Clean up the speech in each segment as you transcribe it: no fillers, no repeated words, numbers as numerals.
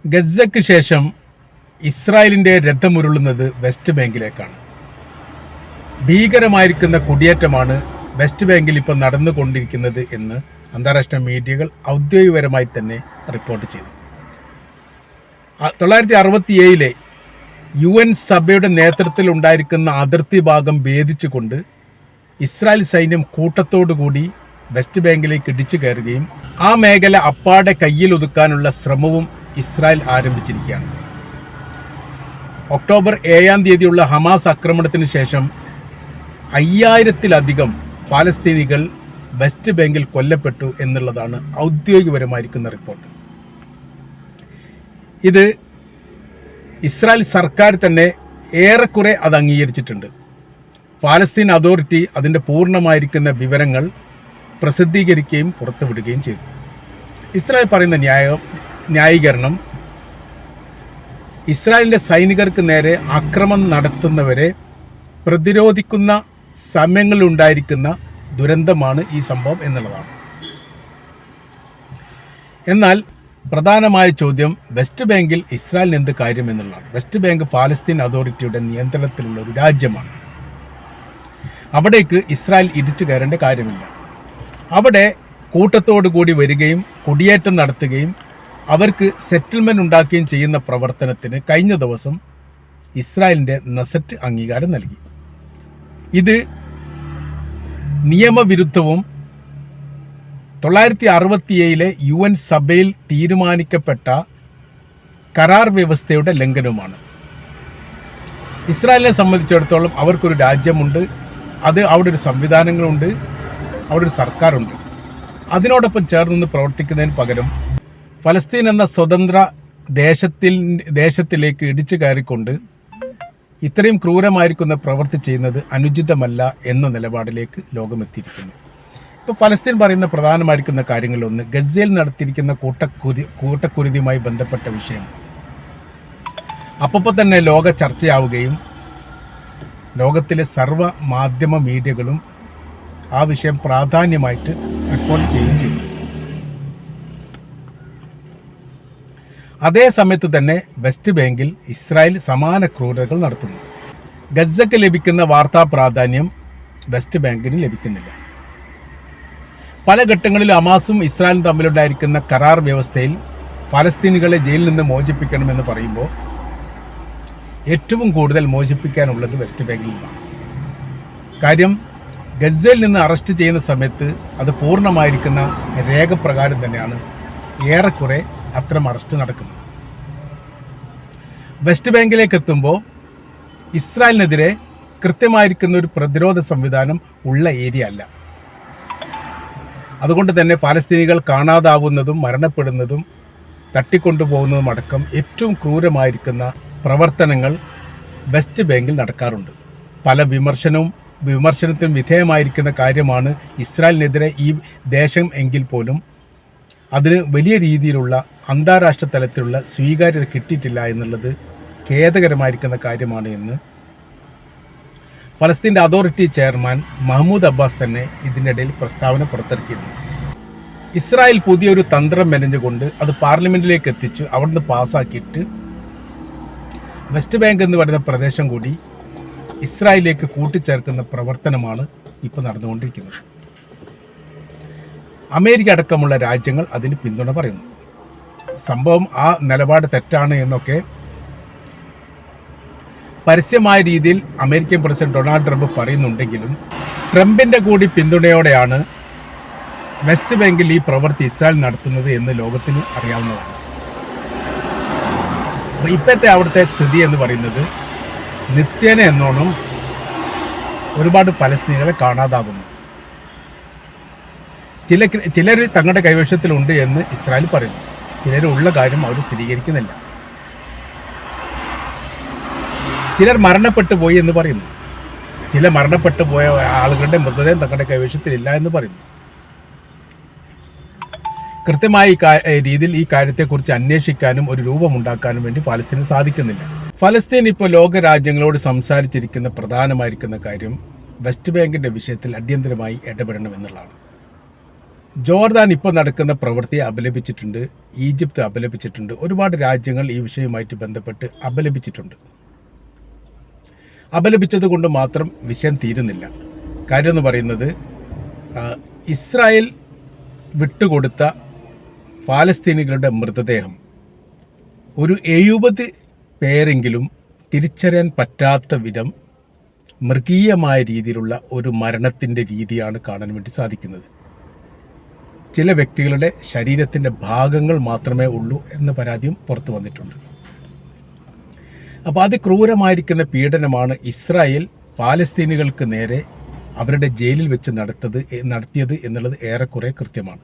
ഗസയ്ക്ക് ശേഷം ഇസ്രായേലിൻ്റെ രഥമുരുളുന്നത് west ബാങ്കിലേക്കാണ്. ഭീകരമായിരിക്കുന്ന കുടിയേറ്റമാണ് west ബാങ്കിൽ ഇപ്പോൾ നടന്നുകൊണ്ടിരിക്കുന്നത് എന്ന് അന്താരാഷ്ട്ര മീഡിയകൾ ഔദ്യോഗികപരമായി തന്നെ റിപ്പോർട്ട് ചെയ്തു. 1967 UN സഭയുടെ നേതൃത്വത്തിൽ ഉണ്ടായിരിക്കുന്ന അതിർത്തി ഭാഗം ഭേദിച്ചുകൊണ്ട് ഇസ്രായേൽ സൈന്യം കൂട്ടത്തോടുകൂടി വെസ്റ്റ് ബാങ്കിലേക്ക് ഇടിച്ചു കയറുകയും ആ മേഖല അപ്പാടെ കയ്യിൽ ഒതുക്കാനുള്ള ശ്രമവും ഇസ്രായേൽ ആരംഭിച്ചിരിക്കുകയാണ്. ഒക്ടോബർ 7 ഹമാസ് ആക്രമണത്തിന് ശേഷം 5000-ലധികം ഫലസ്തീനികൾ വെസ്റ്റ് ബാങ്കിൽ കൊല്ലപ്പെട്ടു എന്നുള്ളതാണ് ഔദ്യോഗികപരമായിരിക്കുന്ന റിപ്പോർട്ട്. ഇത് ഇസ്രായേൽ സർക്കാർ തന്നെ ഏറെക്കുറെ അത് അംഗീകരിച്ചിട്ടുണ്ട്. ഫലസ്തീൻ അതോറിറ്റി അതിൻ്റെ പൂർണ്ണമായിരിക്കുന്ന വിവരങ്ങൾ പ്രസിദ്ധീകരിക്കുകയും പുറത്തുവിടുകയും ചെയ്തു. ഇസ്രായേൽ പറയുന്ന ന്യായീകരണം ഇസ്രായേലിൻ്റെ സൈനികർക്ക് നേരെ ആക്രമണം നടത്തുന്നവരെ പ്രതിരോധിക്കുന്ന സമയങ്ങളിലുണ്ടായിരിക്കുന്ന ദുരന്തമാണ് ഈ സംഭവം എന്നുള്ളതാണ്. എന്നാൽ പ്രധാനമായ ചോദ്യം വെസ്റ്റ് ബാങ്കിൽ ഇസ്രായേലിന് എന്ത് കാര്യം എന്നുള്ളതാണ്. വെസ്റ്റ് ബാങ്ക് ഫലസ്തീൻ അതോറിറ്റിയുടെ നിയന്ത്രണത്തിലുള്ള ഒരു രാജ്യമാണ്. അവിടേക്ക് ഇസ്രായേൽ ഇടിച്ചു കയറേണ്ട കാര്യമില്ല. അവിടെ കൂട്ടത്തോടു കൂടി വരികയും കുടിയേറ്റം നടത്തുകയും അവർക്ക് സെറ്റിൽമെൻറ്റ് ഉണ്ടാക്കുകയും ചെയ്യുന്ന പ്രവർത്തനത്തിന് കഴിഞ്ഞ ദിവസം ഇസ്രായേലിൻ്റെ നെസറ്റ് അംഗീകാരം നൽകി. ഇത് നിയമവിരുദ്ധവും 1967 UN സഭയിൽ തീരുമാനിക്കപ്പെട്ട കരാർ വ്യവസ്ഥയുടെ ലംഘനവുമാണ്. ഇസ്രായേലിനെ സംബന്ധിച്ചിടത്തോളം അവർക്കൊരു രാജ്യമുണ്ട്, അവിടെ ഒരു സംവിധാനങ്ങളുണ്ട്, അവിടെ ഒരു സർക്കാരുണ്ട്. അതിനോടൊപ്പം ചേർന്ന് പ്രവർത്തിക്കുന്നതിന് പകരം ഫലസ്തീൻ എന്ന സ്വതന്ത്ര ദേശത്തിലേക്ക് ഇടിച്ചു കയറിക്കൊണ്ട് ഇത്രയും ക്രൂരമായിരിക്കുന്ന പ്രവൃത്തി ചെയ്യുന്നത് അനുചിതമല്ല എന്ന നിലപാടിലേക്ക് ലോകമെത്തിയിരിക്കുന്നു. ഇപ്പോൾ ഫലസ്തീൻ പറയുന്ന പ്രധാനമായിരിക്കുന്ന കാര്യങ്ങളിലൊന്ന് ഗസയിൽ നടത്തിയിരിക്കുന്ന കൂട്ടക്കുരുതിയുമായി ബന്ധപ്പെട്ട വിഷയം അപ്പോൾ തന്നെ ലോക ചർച്ചയാവുകയും ലോകത്തിലെ സർവ്വ മാധ്യമ മീഡിയകളും ആ വിഷയം പ്രാധാന്യമായിട്ട് റിപ്പോർട്ട് ചെയ്യുകയും ചെയ്തു. അതേ സമയത്ത് തന്നെ വെസ്റ്റ് ബാങ്കിൽ ഇസ്രായേൽ സമാന ക്രൂരതകൾ നടത്തുന്നു. ഗസയ്ക്ക് ലഭിക്കുന്ന വാർത്താ പ്രാധാന്യം വെസ്റ്റ് ബാങ്കിന് ലഭിക്കുന്നില്ല. പല ഘട്ടങ്ങളിൽ ഹമാസും ഇസ്രായേലും തമ്മിലുണ്ടായിരിക്കുന്ന കരാർ വ്യവസ്ഥയിൽ ഫലസ്തീനികളെ ജയിലിൽ നിന്ന് മോചിപ്പിക്കണമെന്ന് പറയുമ്പോൾ ഏറ്റവും കൂടുതൽ മോചിപ്പിക്കാനുള്ളത് വെസ്റ്റ് ബാങ്കിൽ നിന്നാണ്. കാര്യം ഗസയിൽ നിന്ന് അറസ്റ്റ് ചെയ്യുന്ന സമയത്ത് അത് പൂർണ്ണമായിരിക്കുന്ന രേഖപ്രകാരം തന്നെയാണ് ഏറെക്കുറെ അത്തരം അറസ്റ്റ് നടക്കുന്നത്. വെസ്റ്റ് ബാങ്കിലേക്ക് എത്തുമ്പോൾ ഇസ്രായേലിനെതിരെ കൃത്യമായിരിക്കുന്ന ഒരു പ്രതിരോധ സംവിധാനം ഉള്ള ഏരിയ അല്ല. അതുകൊണ്ട് തന്നെ ഫലസ്തീനികൾ കാണാതാവുന്നതും മരണപ്പെടുന്നതും തട്ടിക്കൊണ്ടുപോകുന്നതും അടക്കം ഏറ്റവും ക്രൂരമായിരിക്കുന്ന പ്രവർത്തനങ്ങൾ വെസ്റ്റ് ബാങ്കിൽ നടക്കാറുണ്ട്. പല വിമർശനത്തിനും വിധേയമായിരിക്കുന്ന കാര്യമാണ് ഇസ്രായേലിനെതിരെ ഈ ദേശം എങ്കിൽ പോലും അതിന് വലിയ രീതിയിലുള്ള അന്താരാഷ്ട്ര തലത്തിലുള്ള സ്വീകാര്യത കിട്ടിയിട്ടില്ല എന്നുള്ളത് ഖേദകരമായിരിക്കുന്ന കാര്യമാണ് എന്ന് ഫലസ്തീൻ്റെ അതോറിറ്റി ചെയർമാൻ മഹ്മൂദ് അബ്ബാസ് തന്നെ ഇതിൻ്റെ ഇടയിൽ പ്രസ്താവന പുറത്തിറക്കിയിരുന്നു. ഇസ്രായേൽ പുതിയൊരു തന്ത്രം മെനഞ്ഞുകൊണ്ട് അത് പാർലമെൻറ്റിലേക്ക് എത്തിച്ച് അവിടുന്ന് പാസ്സാക്കിയിട്ട് വെസ്റ്റ് ബാങ്ക് എന്ന് പറയുന്ന പ്രദേശം കൂടി ഇസ്രായേലിലേക്ക് കൂട്ടിച്ചേർക്കുന്ന പ്രവർത്തനമാണ് ഇപ്പോൾ നടന്നുകൊണ്ടിരിക്കുന്നത്. അമേരിക്ക അടക്കമുള്ള രാജ്യങ്ങൾ അതിന് പിന്തുണ പറയുന്നു. സംഭവം ആ നിലപാട് തെറ്റാണ് എന്നൊക്കെ പരസ്യമായ രീതിയിൽ അമേരിക്കൻ പ്രസിഡന്റ് ഡൊണാൾഡ് ട്രംപ് പറയുന്നുണ്ടെങ്കിലും ട്രംപിൻ്റെ കൂടി പിന്തുണയോടെയാണ് വെസ്റ്റ് ബാങ്കിൽ ഈ പ്രവൃത്തി ഇസ്രായേൽ നടത്തുന്നത് എന്ന് ലോകത്തിന് അറിയാവുന്നതാണ്. അപ്പോൾ ഇപ്പോഴത്തെ അവിടുത്തെ സ്ഥിതി എന്ന് പറയുന്നത് നിത്യേന എന്നോണം ഒരുപാട് ഫലസ്തീനികളെ കാണാതാകുന്നു. ചിലർ തങ്ങളുടെ കൈവശത്തിലുണ്ട് എന്ന് ഇസ്രായേൽ പറയുന്നു. ചിലരുള്ള കാര്യം അവർ സ്ഥിരീകരിക്കുന്നില്ല. ചിലർ മരണപ്പെട്ടു പോയി എന്ന് പറയുന്നു. ചില മരണപ്പെട്ടു പോയ ആളുകളുടെ മൃതദേഹം തങ്ങളുടെ കൈവശത്തിലില്ല എന്ന് പറയുന്നു. കൃത്യമായ രീതിയിൽ ഈ കാര്യത്തെക്കുറിച്ച് അന്വേഷിക്കാനും ഒരു രൂപമുണ്ടാക്കാനും വേണ്ടി ഫലസ്തീന് സാധിക്കുന്നില്ല. ഫലസ്തീൻ ഇപ്പോൾ ലോക രാജ്യങ്ങളോട് സംസാരിച്ചിരിക്കുന്ന പ്രധാനമായിരിക്കുന്ന കാര്യം വെസ്റ്റ് ബാങ്കിൻ്റെ വിഷയത്തിൽ അടിയന്തരമായി ഇടപെടണമെന്നുള്ളതാണ്. ജോർദാൻ ഇപ്പോൾ നടക്കുന്ന പ്രവൃത്തിയെ അപലപിച്ചിട്ടുണ്ട്, ഈജിപ്ത് അപലപിച്ചിട്ടുണ്ട്, ഒരുപാട് രാജ്യങ്ങൾ ഈ വിഷയവുമായിട്ട് ബന്ധപ്പെട്ട് അപലപിച്ചിട്ടുണ്ട്. അപലപിച്ചത് കൊണ്ട് മാത്രം വിഷയം തീരുന്നില്ല. കാര്യം എന്ന് പറയുന്നത്, ഇസ്രായേൽ വിട്ടുകൊടുത്ത ഫലസ്തീനികളുടെ മൃതദേഹം ഒരു 70 പേരെങ്കിലും തിരിച്ചറിയാൻ പറ്റാത്ത വിധം മൃഗീയമായ രീതിയിലുള്ള ഒരു മരണത്തിൻ്റെ രീതിയാണ് കാണാൻ വേണ്ടി സാധിക്കുന്നത്. ചില വ്യക്തികളുടെ ശരീരത്തിൻ്റെ ഭാഗങ്ങൾ മാത്രമേ ഉള്ളൂ എന്ന പരാതിയും പുറത്തു വന്നിട്ടുണ്ട്. അപ്പോൾ അതിക്രൂരമായിരിക്കുന്ന പീഡനമാണ് ഇസ്രായേൽ ഫലസ്തീനികൾക്ക് നേരെ അവരുടെ ജയിലിൽ വെച്ച് നടത്തിയത് എന്നുള്ളത് ഏറെക്കുറെ കൃത്യമാണ്.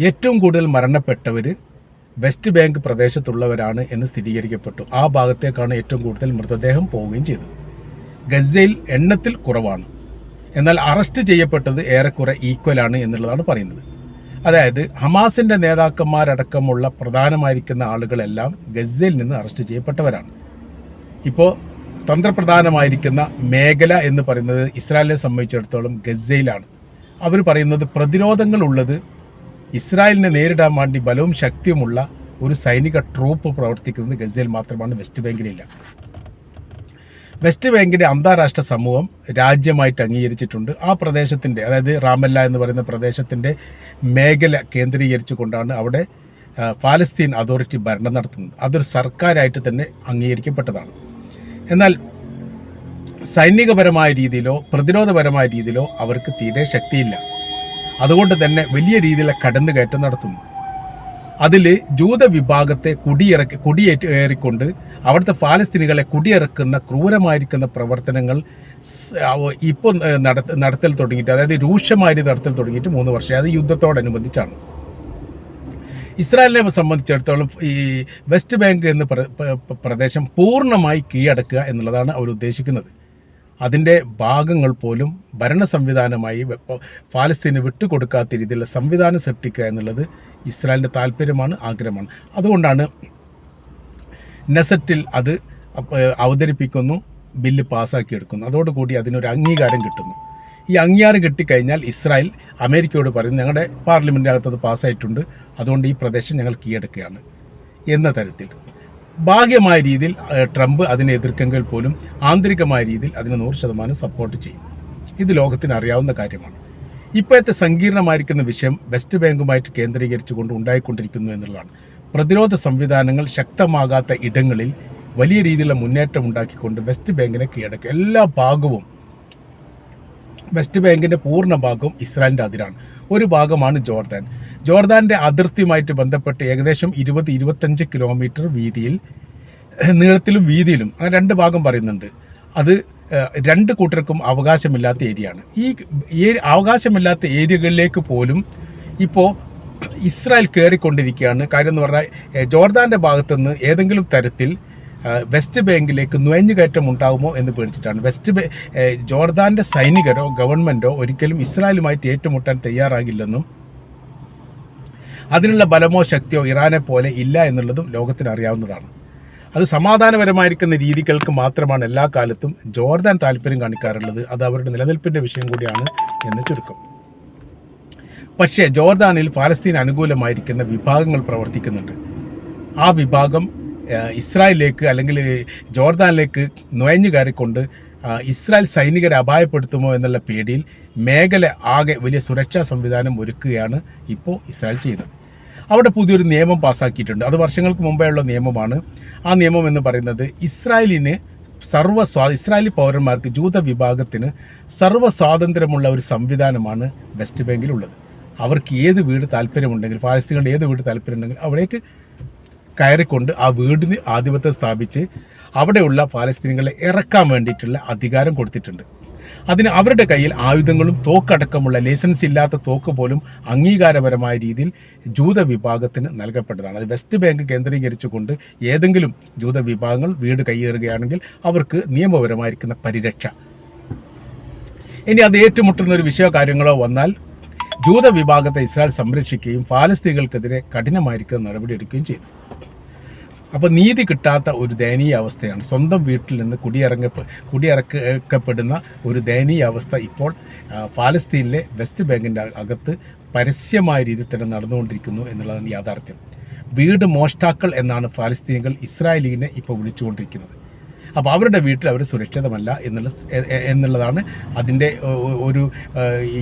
ഏറ്റവും കൂടുതൽ മരണപ്പെട്ടവർ വെസ്റ്റ് ബാങ്ക് പ്രദേശത്തുള്ളവരാണ് എന്ന് സ്ഥിരീകരിക്കപ്പെട്ടു. ആ ഭാഗത്തേക്കാണ് ഏറ്റവും കൂടുതൽ മൃതദേഹം പോവുകയും ചെയ്തത്. ഗസയിൽ എണ്ണത്തിൽ കുറവാണ്, എന്നാൽ അറസ്റ്റ് ചെയ്യപ്പെട്ടത് ഏറെക്കുറെ ഈക്വലാണ് എന്നുള്ളതാണ് പറയുന്നത്. അതായത് ഹമാസിൻ്റെ നേതാക്കന്മാരടക്കമുള്ള പ്രധാനമായിരിക്കുന്ന ആളുകളെല്ലാം ഗസയിൽ നിന്ന് അറസ്റ്റ് ചെയ്യപ്പെട്ടവരാണ്. ഇപ്പോൾ തന്ത്രപ്രധാനമായിരിക്കുന്ന മേഖല എന്ന് പറയുന്നത് ഇസ്രായേലിനെ സംബന്ധിച്ചിടത്തോളം ഗസയിലാണ്. അവർ പറയുന്നത് പ്രതിരോധങ്ങൾ ഉള്ളത് ഇസ്രായേലിനെ നേരിടാൻ വേണ്ടി ബലവും ശക്തിയുമുള്ള ഒരു സൈനിക ട്രൂപ്പ് പ്രവർത്തിക്കുന്നത് ഗസയിൽ മാത്രമാണ്, വെസ്റ്റ് ബാങ്കിലില്ല. വെസ്റ്റ് ബാങ്കിൻ്റെ അന്താരാഷ്ട്ര സമൂഹം രാജ്യമായിട്ട് അംഗീകരിച്ചിട്ടുണ്ട്. ആ പ്രദേശത്തിൻ്റെ, അതായത് റാമല്ല എന്ന് പറയുന്ന പ്രദേശത്തിൻ്റെ മേഖല കേന്ദ്രീകരിച്ചു കൊണ്ടാണ് അവിടെ ഫലസ്തീൻ അതോറിറ്റി ഭരണം നടത്തുന്നത്. അതൊരു സർക്കാരായിട്ട് തന്നെ അംഗീകരിക്കപ്പെട്ടതാണ്. എന്നാൽ സൈനികപരമായ രീതിയിലോ പ്രതിരോധപരമായ രീതിയിലോ അവർക്ക് തീരെ ശക്തിയില്ല. അതുകൊണ്ട് തന്നെ വലിയ രീതിയിലുള്ള കടന്നുകയറ്റം നടത്തുന്നു. അതിൽ ജൂത വിഭാഗത്തെ കുടിയേറിക്കൊണ്ട് അവിടുത്തെ ഫലസ്തീനികളെ കുടിയിറക്കുന്ന ക്രൂരമായിരിക്കുന്ന പ്രവർത്തനങ്ങൾ ഇപ്പോൾ നടത്തൽ തുടങ്ങിയിട്ട്, അതായത് രൂക്ഷമായി നടത്തൽ തുടങ്ങിയിട്ട് 3 വർഷം, അത് യുദ്ധത്തോടനുബന്ധിച്ചാണ്. ഇസ്രായേലിനെ സംബന്ധിച്ചിടത്തോളം ഈ വെസ്റ്റ് ബാങ്ക് എന്ന പ്രദേശം പൂർണ്ണമായി കീഴടക്കുക എന്നുള്ളതാണ് അവർ ഉദ്ദേശിക്കുന്നത്. അതിൻ്റെ ഭാഗങ്ങൾ പോലും ഭരണ സംവിധാനമായി ഫലസ്തീന് വിട്ടുകൊടുക്കാത്ത രീതിയിലുള്ള സംവിധാനം സൃഷ്ടിക്കുക എന്നുള്ളത് ഇസ്രായേലിൻ്റെ താല്പര്യമാണ്, ആഗ്രഹമാണ്. അതുകൊണ്ടാണ് നെസറ്റിൽ അത് അവതരിപ്പിക്കുന്നു, ബില്ല് പാസ്സാക്കിയെടുക്കുന്നു. അതോടുകൂടി അതിനൊരു അംഗീകാരം കിട്ടുന്നു. ഈ അംഗീകാരം കിട്ടിക്കഴിഞ്ഞാൽ ഇസ്രായേൽ അമേരിക്കയോട് പറയും, ഞങ്ങളുടെ പാർലമെൻറ്റിൻ്റെ അകത്തത് പാസ്സായിട്ടുണ്ട്, അതുകൊണ്ട് ഈ പ്രദേശം ഞങ്ങൾ കീഴടക്കുകയാണ് എന്ന തരത്തിൽ. ഭാഗ്യമായ രീതിയിൽ ട്രംപ് അതിനെ എതിർക്കെങ്കിൽ പോലും ആന്തരികമായ രീതിയിൽ അതിന് 100% സപ്പോർട്ട് ചെയ്യും. ഇത് ലോകത്തിന് അറിയാവുന്ന കാര്യമാണ്. ഇപ്പോഴത്തെ സങ്കീർണമായിരിക്കുന്ന വിഷയം വെസ്റ്റ് ബാങ്കുമായിട്ട് കേന്ദ്രീകരിച്ചുകൊണ്ട് ഉണ്ടായിക്കൊണ്ടിരിക്കുന്നു എന്നുള്ളതാണ്. പ്രതിരോധ സംവിധാനങ്ങൾ ശക്തമാകാത്ത ഇടങ്ങളിൽ വലിയ രീതിയിലുള്ള മുന്നേറ്റം ഉണ്ടാക്കിക്കൊണ്ട് വെസ്റ്റ് ബാങ്കിനെ കീഴടക്കുക. എല്ലാ ഭാഗവും, വെസ്റ്റ് ബാങ്കിൻ്റെ പൂർണ്ണ ഭാഗവും ഇസ്രായേലിൻ്റെ അതിരാണ്. ഒരു ഭാഗമാണ് ജോർദാൻ. ജോർദാൻ്റെ അതിർത്തിയുമായിട്ട് ബന്ധപ്പെട്ട് ഏകദേശം 20-25 കിലോമീറ്റർ വീതിയിൽ, നീളത്തിലും വീതിയിലും, ആ 2 ഭാഗം പറയുന്നുണ്ട്. അത് 2 കൂട്ടർക്കും അവകാശമില്ലാത്ത ഏരിയയാണ്. ഈ അവകാശമില്ലാത്ത ഏരിയകളിലേക്ക് പോലും ഇപ്പോൾ ഇസ്രായേൽ കയറിക്കൊണ്ടിരിക്കുകയാണ്. കാര്യം എന്ന് പറഞ്ഞാൽ ജോർദാൻ്റെ ഭാഗത്തുനിന്ന് ഏതെങ്കിലും തരത്തിൽ വെസ്റ്റ് ബാങ്കിലേക്ക് നുഴഞ്ഞുകയറ്റം ഉണ്ടാകുമോ എന്ന് പേടിച്ചിട്ടാണ്. ജോർദാൻ്റെ സൈനികരോ ഗവൺമെൻറ്റോ ഒരിക്കലും ഇസ്രായേലുമായിട്ട് ഏറ്റുമുട്ടാൻ തയ്യാറാകില്ലെന്നും അതിനുള്ള ബലമോ ശക്തിയോ ഇറാനെ പോലെ ഇല്ല എന്നുള്ളതും ലോകത്തിന് അറിയാവുന്നതാണ്. അത് സമാധാനപരമായിരിക്കുന്ന രീതികൾക്ക് മാത്രമാണ് എല്ലാ കാലത്തും ജോർദാൻ താല്പര്യം കാണിക്കാറുള്ളത്. അത് അവരുടെ നിലനിൽപ്പിൻ്റെ വിഷയം കൂടിയാണ് എന്ന് ചുരുക്കം. പക്ഷേ ജോർദാനിൽ ഫലസ്തീൻ അനുകൂലമായിരിക്കുന്ന വിഭാഗങ്ങൾ പ്രവർത്തിക്കുന്നുണ്ട്. ആ വിഭാഗം ഇസ്രായേലിലേക്ക് അല്ലെങ്കിൽ ജോർദാനിലേക്ക് നുഴഞ്ഞു കയറിക്കൊണ്ട് ഇസ്രായേൽ സൈനികരെ അപായപ്പെടുത്തുമോ എന്നുള്ള പേടിയിൽ മേഖല ആകെ വലിയ സുരക്ഷാ സംവിധാനം ഒരുക്കുകയാണ് ഇപ്പോൾ ഇസ്രായേൽ ചെയ്യുന്നത്. അവിടെ പുതിയൊരു നിയമം പാസ്സാക്കിയിട്ടുണ്ട്. അത് വർഷങ്ങൾക്ക് മുമ്പേ ഉള്ള നിയമമാണ്. ആ നിയമം എന്ന് പറയുന്നത് ഇസ്രായേലി പൗരന്മാർക്ക്, ജൂത വിഭാഗത്തിന് സ്വാതന്ത്ര്യമുള്ള ഒരു സംവിധാനമാണ് വെസ്റ്റ് ബാങ്കിലുള്ളത്. അവർക്ക് ഏത് വീട് താല്പര്യമുണ്ടെങ്കിൽ, ഫലസ്തീനുകളുടെ ഏത് വീട് താല്പര്യമുണ്ടെങ്കിൽ അവിടേക്ക് കയറിക്കൊണ്ട് ആ വീടിന് ആധിപത്യം സ്ഥാപിച്ച് അവിടെയുള്ള ഫലസ്തീനികളെ ഇറക്കാൻ വേണ്ടിയിട്ടുള്ള അധികാരം കൊടുത്തിട്ടുണ്ട്. അതിന് അവരുടെ കയ്യിൽ ആയുധങ്ങളും തോക്കടക്കമുള്ള ലൈസൻസ് ഇല്ലാത്ത തോക്ക് പോലും അംഗീകാരപരമായ രീതിയിൽ ജൂത വിഭാഗത്തിന് നൽകപ്പെട്ടതാണ്. അത് വെസ്റ്റ് ബാങ്ക് കേന്ദ്രീകരിച്ചുകൊണ്ട് ഏതെങ്കിലും ജൂത വിഭാഗങ്ങൾ വീട് കയ്യേറുകയാണെങ്കിൽ അവർക്ക് നിയമപരമായിരിക്കുന്ന പരിരക്ഷ. ഇനി അത് ഏറ്റുമുട്ടുന്ന ഒരു വിഷയ കാര്യങ്ങളോ വന്നാൽ ജൂത വിഭാഗത്തെ ഇസ്രായേൽ സംരക്ഷിക്കുകയും ഫലസ്തീനികൾക്കെതിരെ കഠിനമായിരിക്കുന്ന നടപടിയെടുക്കുകയും ചെയ്തു. അപ്പോൾ നീതി കിട്ടാത്ത ഒരു ദയനീയ അവസ്ഥയാണ്. സ്വന്തം വീട്ടിൽ നിന്ന് കുടിയിറക്കപ്പെടുന്ന ഒരു ദയനീയ അവസ്ഥ ഇപ്പോൾ ഫലസ്തീനിലെ വെസ്റ്റ് ബാങ്കിൻ്റെ അകത്ത് പരസ്യമായ രീതിയിൽ തന്നെ നടന്നുകൊണ്ടിരിക്കുന്നു എന്നുള്ളതാണ് യാഥാർത്ഥ്യം. വീട് മോഷ്ടാക്കൾ എന്നാണ് ഫലസ്തീനികൾ ഇസ്രായേലിനെ ഇപ്പോൾ വിളിച്ചുകൊണ്ടിരിക്കുന്നത്. അപ്പോൾ അവരുടെ വീട്ടിൽ അവർ സുരക്ഷിതമല്ല എന്നുള്ളതാണ് അതിൻ്റെ ഒരു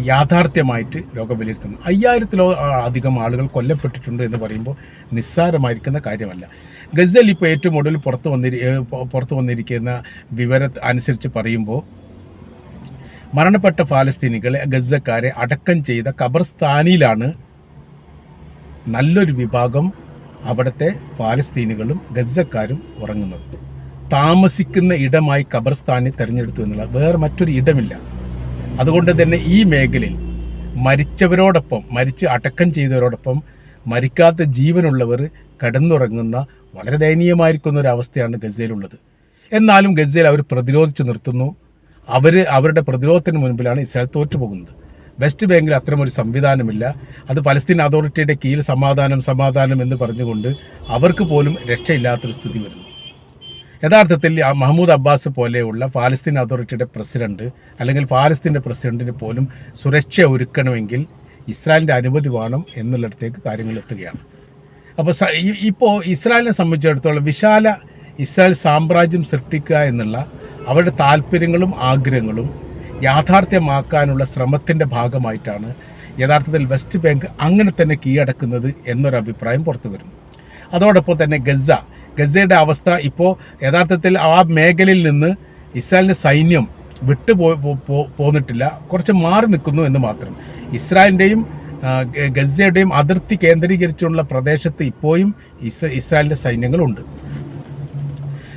യാഥാർത്ഥ്യമായിട്ട് ലോകം വിലയിരുത്തുന്നത്. 5000-ലോ അധികം ആളുകൾ കൊല്ലപ്പെട്ടിട്ടുണ്ട് എന്ന് പറയുമ്പോൾ നിസ്സാരമായിരിക്കുന്ന കാര്യമല്ല. ഗസയിൽ ഇപ്പോൾ ഏറ്റവും ഒടുവിൽ പുറത്തു വന്നിരിക്കുന്ന വിവരം അനുസരിച്ച് പറയുമ്പോൾ മരണപ്പെട്ട ഫലസ്തീനികളെ ഗസക്കാരെ അടക്കം ചെയ്ത ഖബർസ്ഥാനിയിലാണ് നല്ലൊരു വിഭാഗം അവിടുത്തെ ഫലസ്തീനികളും ഗസക്കാരും ഉറങ്ങുന്നത്. താമസിക്കുന്ന ഇടമായി ഖബർസ്ഥാനെ തിരഞ്ഞെടുത്തു എന്നുള്ള വേറെ മറ്റൊരു ഇടമില്ല. അതുകൊണ്ട് തന്നെ ഈ മേഖലയിൽ മരിച്ച് അടക്കം ചെയ്തവരോടൊപ്പം മരിക്കാത്ത ജീവനുള്ളവർ കിടന്നുറങ്ങുന്ന വളരെ ദയനീയമായിരിക്കുന്ന ഒരു അവസ്ഥയാണ് ഗസയിലുള്ളത്. എന്നാലും ഗസയിൽ അവർ പ്രതിരോധിച്ച് നിർത്തുന്നു. അവരുടെ പ്രതിരോധത്തിന് മുൻപിലാണ് ഇസ്രായേൽ തോറ്റുപോകുന്നത്. വെസ്റ്റ് ബാങ്കിൽ അത്തരമൊരു സംവിധാനമില്ല. അത് പലസ്തീൻ അതോറിറ്റിയുടെ കീഴിൽ സമാധാനം എന്ന് പറഞ്ഞുകൊണ്ട് അവർക്ക് പോലും രക്ഷയില്ലാത്തൊരു സ്ഥിതി വരുന്നു. യഥാർത്ഥത്തിൽ മഹ്മൂദ് അബ്ബാസ് പോലെയുള്ള ഫലസ്തീൻ അതോറിറ്റിയുടെ പ്രസിഡന്റ് അല്ലെങ്കിൽ ഫലസ്തീൻ്റെ പ്രസിഡന്റിന് പോലും സുരക്ഷ ഒരുക്കണമെങ്കിൽ ഇസ്രായേലിൻ്റെ അനുമതി വേണം എന്നുള്ളിടത്തേക്ക് കാര്യങ്ങൾ എത്തുകയാണ്. അപ്പോൾ ഇപ്പോൾ ഇസ്രായേലിനെ സംബന്ധിച്ചിടത്തോളം വിശാല ഇസ്രായേൽ സാമ്രാജ്യം സൃഷ്ടിക്കുക എന്നുള്ള അവരുടെ താല്പര്യങ്ങളും ആഗ്രഹങ്ങളും യാഥാർത്ഥ്യമാക്കാനുള്ള ശ്രമത്തിൻ്റെ ഭാഗമായിട്ടാണ് യഥാർത്ഥത്തിൽ വെസ്റ്റ് ബാങ്ക് അങ്ങനെ തന്നെ കീഴടക്കുന്നത് എന്നൊരു അഭിപ്രായം പുറത്തു വരുന്നു. അതോടൊപ്പം തന്നെ ഗസയുടെ അവസ്ഥ ഇപ്പോൾ യഥാർത്ഥത്തിൽ ആ മേഖലയിൽ നിന്ന് ഇസ്രായേലിൻ്റെ സൈന്യം പോന്നിട്ടില്ല, കുറച്ച് മാറി നിൽക്കുന്നു എന്ന് മാത്രം. ഇസ്രായേലിൻ്റെയും ഗസയുടെയും അതിർത്തി കേന്ദ്രീകരിച്ചുള്ള പ്രദേശത്ത് ഇപ്പോഴും ഇസ്രായേലിൻ്റെ സൈന്യങ്ങളുണ്ട്.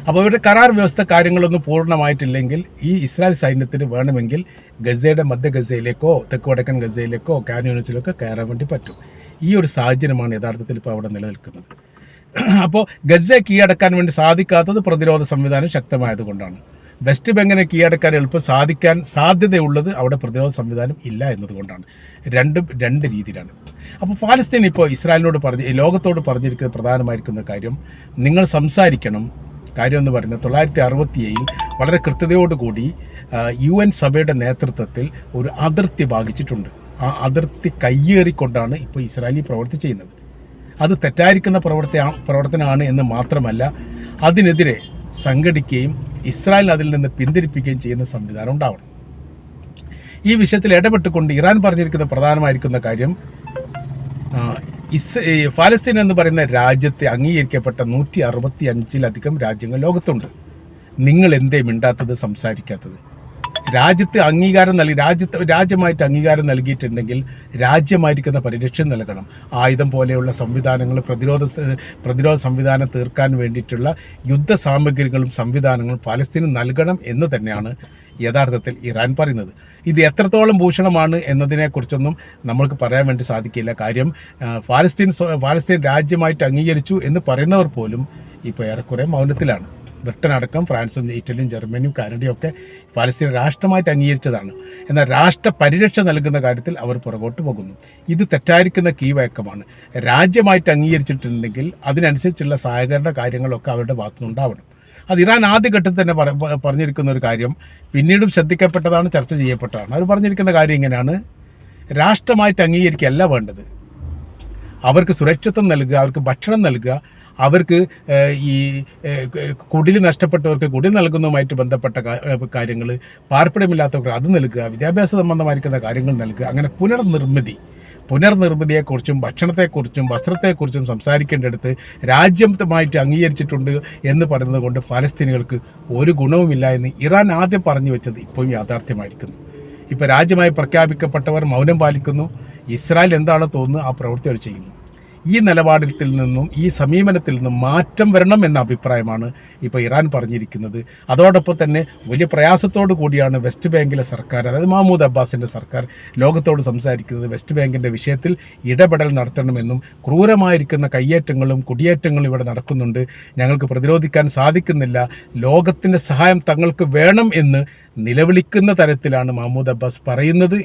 അപ്പോൾ അവരുടെ കരാർ വ്യവസ്ഥ കാര്യങ്ങളൊന്നും പൂർണ്ണമായിട്ടില്ലെങ്കിൽ ഈ ഇസ്രായേൽ സൈന്യത്തിന് വേണമെങ്കിൽ ഗസയുടെ മധ്യ ഗസയിലേക്കോ തെക്ക് വടക്കൻ ഗസയിലേക്കോ കാന്യൂണിസിലേക്കോ കയറാൻ വേണ്ടി പറ്റും. ഈ ഒരു സാഹചര്യമാണ് യഥാർത്ഥത്തിൽ ഇപ്പോൾ അവിടെ നിലനിൽക്കുന്നത്. അപ്പോൾ ഗസയെ കീഴടക്കാൻ വേണ്ടി സാധിക്കാത്തത് പ്രതിരോധ സംവിധാനം ശക്തമായതുകൊണ്ടാണ്. വെസ്റ്റ് ബാങ്കിനെ കീഴടക്കാൻ എളുപ്പം സാധിക്കാൻ സാധ്യതയുള്ളത് അവിടെ പ്രതിരോധ സംവിധാനം ഇല്ല എന്നതുകൊണ്ടാണ്. രണ്ടും രണ്ട് രീതിയിലാണ്. അപ്പോൾ ഫലസ്തീൻ ഇപ്പോൾ ഇസ്രായേലിനോട് ലോകത്തോട് പറഞ്ഞിരിക്കുന്ന പ്രധാനമായിരിക്കുന്ന കാര്യം, നിങ്ങൾ സംസാരിക്കണം. കാര്യം എന്ന് പറയുന്നത് 1967 വളരെ കൃത്യതയോടുകൂടി UN സഭയുടെ നേതൃത്വത്തിൽ ഒരു അതിർത്തി ഭാഗിച്ചിട്ടുണ്ട്. ആ അതിർത്തി കയ്യേറിക്കൊണ്ടാണ് ഇപ്പോൾ ഇസ്രായേലി പ്രവൃത്തി ചെയ്യുന്നത്. അത് തെറ്റായിരിക്കുന്ന പ്രവർത്തനമാണ് എന്ന് മാത്രമല്ല, അതിനെതിരെ സംഘടിക്കുകയും ഇസ്രായേൽ അതിൽ നിന്ന് പിന്തിരിപ്പിക്കുകയും ചെയ്യുന്ന സംവിധാനം ഉണ്ടാവണം. ഈ വിഷയത്തിൽ ഇടപെട്ടുകൊണ്ട് ഇറാൻ പറഞ്ഞിരിക്കുന്ന പ്രധാനമായിരിക്കുന്ന കാര്യം, ഫലസ്തീൻ എന്ന് പറയുന്ന രാജ്യത്തെ അംഗീകരിക്കപ്പെട്ട 165-ലധികം രാജ്യങ്ങൾ ലോകത്തുണ്ട്. നിങ്ങൾ എന്തേ മിണ്ടാത്തത്, സംസാരിക്കാത്തത്? രാജ്യത്ത് അംഗീകാരം രാജ്യമായിട്ട് അംഗീകാരം നൽകിയിട്ടുണ്ടെങ്കിൽ രാജ്യമായിരിക്കുന്ന പരിരക്ഷ നൽകണം. ആയുധം പോലെയുള്ള സംവിധാനങ്ങൾ, പ്രതിരോധ സംവിധാനം തീർക്കാൻ വേണ്ടിയിട്ടുള്ള യുദ്ധ സാമഗ്രികളും സംവിധാനങ്ങളും ഫലസ്തീന് നൽകണം എന്ന് തന്നെയാണ് യഥാർത്ഥത്തിൽ ഇറാൻ പറയുന്നത്. ഇത് എത്രത്തോളം ഭൂഷണമാണ് എന്നതിനെക്കുറിച്ചൊന്നും നമ്മൾക്ക് പറയാൻ വേണ്ടി സാധിക്കില്ല. കാര്യം ഫലസ്തീൻ രാജ്യമായിട്ട് അംഗീകരിച്ചു എന്ന് പറയുന്നവർ പോലും ഇപ്പോൾ ഏറെക്കുറെ മൗനത്തിലാണ്. ബ്രിട്ടൻ അടക്കം ഫ്രാൻസും ഇറ്റലിയും ജർമ്മനിയും കാനഡയും ഒക്കെ ഫലസ്തീൻ രാഷ്ട്രമായിട്ട് അംഗീകരിച്ചതാണ്. എന്നാൽ രാഷ്ട്ര പരിരക്ഷ നൽകുന്ന കാര്യത്തിൽ അവർ പുറകോട്ട് പോകുന്നു. ഇത് തെറ്റായിരിക്കുന്ന കീഴ്വഴക്കമാണ്. രാജ്യമായിട്ട് അംഗീകരിച്ചിട്ടുണ്ടെങ്കിൽ അതിനനുസരിച്ചുള്ള സഹകരണ കാര്യങ്ങളൊക്കെ അവരുടെ ഭാഗത്തുനിന്നുണ്ടാവണം. അത് ഇറാൻ ആദ്യഘട്ടത്തിൽ തന്നെ പറഞ്ഞിരിക്കുന്ന ഒരു കാര്യം, പിന്നീടും ശ്രദ്ധിക്കപ്പെട്ടതാണ്, ചർച്ച ചെയ്യപ്പെട്ടതാണ്. അവർ പറഞ്ഞിരിക്കുന്ന കാര്യം ഇങ്ങനെയാണ്: രാഷ്ട്രമായിട്ട് അംഗീകരിക്കുകയല്ല വേണ്ടത്, അവർക്ക് സുരക്ഷിതത്വം നൽകുക, അവർക്ക് ഭക്ഷണം നൽകുക, അവർക്ക് ഈ കുടിൽ നഷ്ടപ്പെട്ടവർക്ക് കുടിൽ നൽകുന്നതുമായിട്ട് ബന്ധപ്പെട്ട കാര്യങ്ങൾ, പാർപ്പിടമില്ലാത്തവർക്ക് അത് നൽകുക, വിദ്യാഭ്യാസ സംബന്ധമായിരിക്കുന്ന കാര്യങ്ങൾ നൽകുക. അങ്ങനെ പുനർനിർമ്മിതിയെക്കുറിച്ചും ഭക്ഷണത്തെക്കുറിച്ചും വസ്ത്രത്തെക്കുറിച്ചും സംസാരിക്കേണ്ടടുത്ത് രാജ്യമായിട്ട് അംഗീകരിച്ചിട്ടുണ്ട് എന്ന് പറയുന്നത് കൊണ്ട് ഫലസ്തീനികൾക്ക് ഒരു ഗുണവുമില്ല എന്ന് ഇറാൻ ആദ്യം പറഞ്ഞു വെച്ചത് ഇപ്പോഴും യാഥാർത്ഥ്യമായിരിക്കുന്നു. ഇപ്പോൾ രാജ്യമായി പ്രഖ്യാപിക്കപ്പെട്ടവർ മൗനം പാലിക്കുന്നു. ഇസ്രായേൽ എന്താണോ തോന്നുന്നത് ആ പ്രവൃത്തി അവർ ചെയ്യുന്നു. ഈ നിലപാടിൽ നിന്നും ഈ സമീപനത്തിൽ നിന്നും മാറ്റം വരണം എന്ന അഭിപ്രായമാണ് ഇപ്പോൾ ഇറാൻ പറഞ്ഞിരിക്കുന്നത്. അതോടൊപ്പം തന്നെ വലിയ പ്രയാസത്തോടു കൂടിയാണ് വെസ്റ്റ് ബാങ്കിലെ സർക്കാർ, അതായത് മഹ്മൂദ് അബ്ബാസിൻ്റെ സർക്കാർ ലോകത്തോട് സംസാരിക്കുന്നത്. വെസ്റ്റ് ബാങ്കിൻ്റെ വിഷയത്തിൽ ഇടപെടൽ നടത്തണമെന്നും ക്രൂരമായിരിക്കുന്ന കയ്യേറ്റങ്ങളും കുടിയേറ്റങ്ങളും ഇവിടെ നടക്കുന്നുണ്ട്, ഞങ്ങൾക്ക് പ്രതിരോധിക്കാൻ സാധിക്കുന്നില്ല, ലോകത്തിൻ്റെ സഹായം തങ്ങൾക്ക് വേണം എന്ന് നിലവിളിക്കുന്ന തരത്തിലാണ് മഹ്മൂദ് അബ്ബാസ് പറയുന്നത്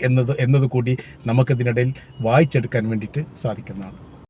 എന്നതുകൂടി നമുക്കിതിനിടയിൽ വായിച്ചെടുക്കാൻ വേണ്ടിയിട്ട് സാധിക്കുന്നതാണ്.